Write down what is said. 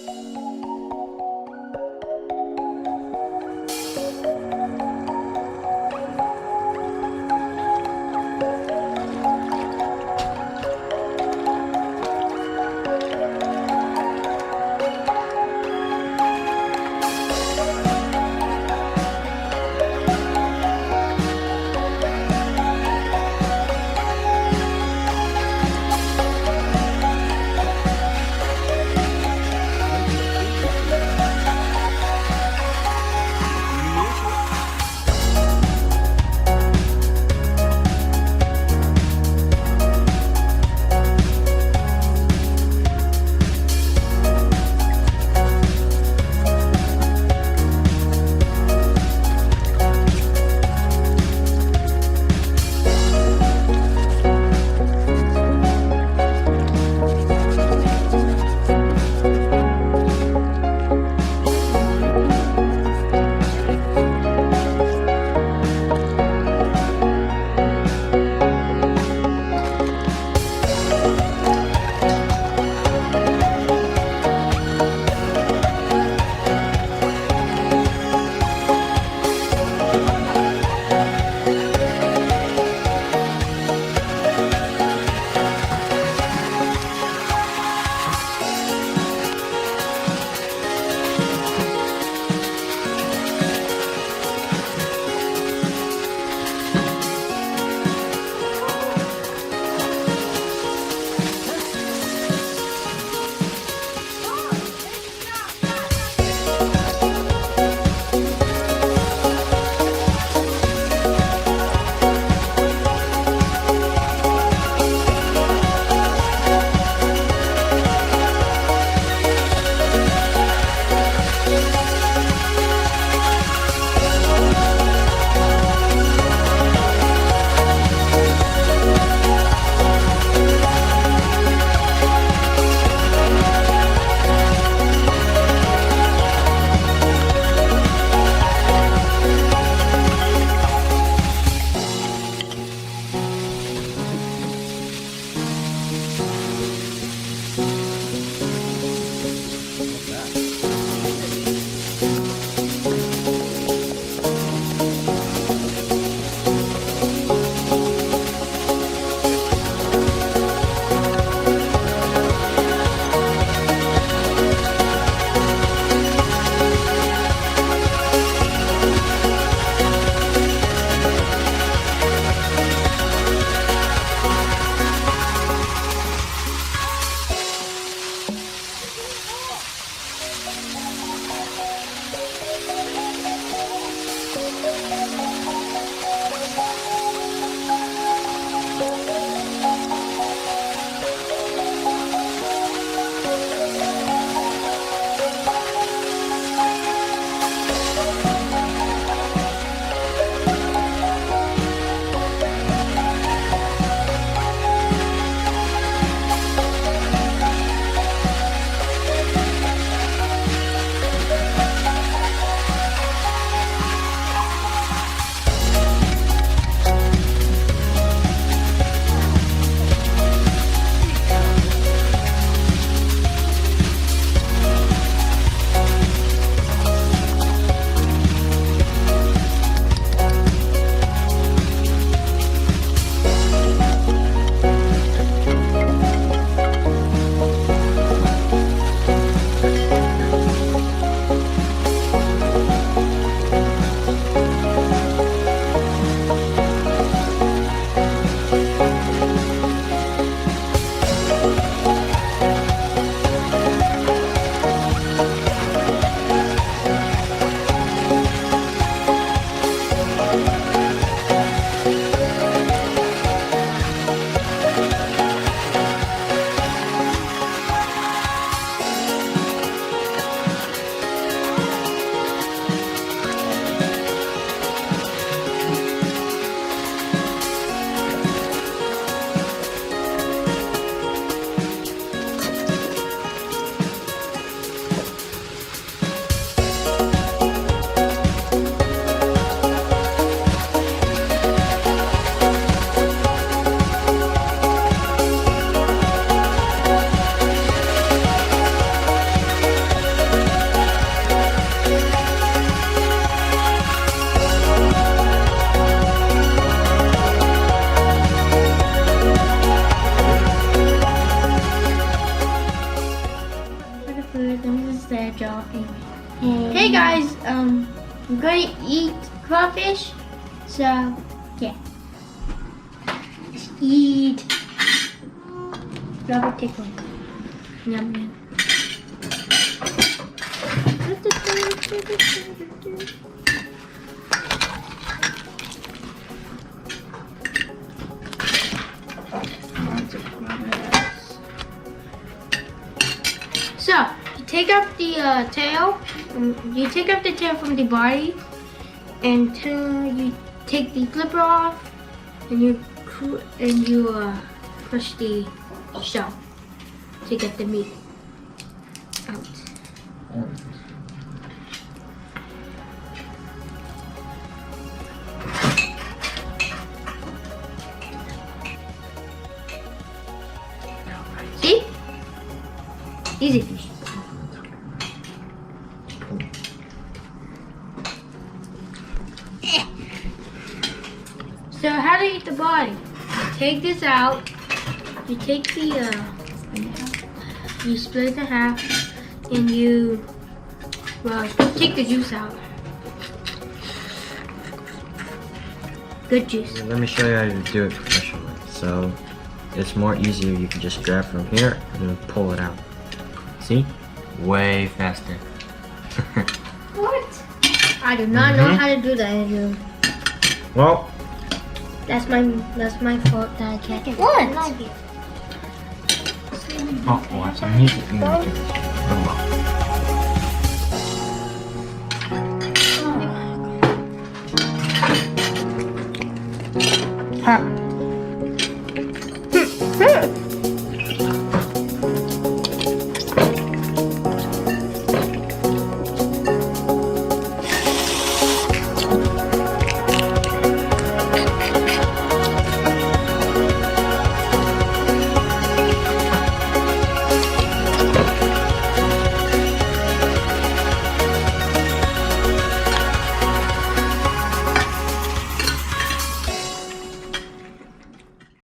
อ food. I'm just there jogging. Hey guys, I'm going to eat crawfish. So, yeah. Let's eat. Rubber tickle. Yum yum. So, you take off the tail. You take off the tail from the body until you take the flipper off, and you crush the shell to get the meat out. See? Easy fish. So how to eat the body? Take this out. You take the you split it in half, and you take the juice out. Good juice. Let me show you how to do it professionally. So it's more easier. You can just grab from here and then pull it out. See? Way faster. What? I do not know how to do that, Andrew. Well, that's my fault that I can't. What? oh, watch. I'm here.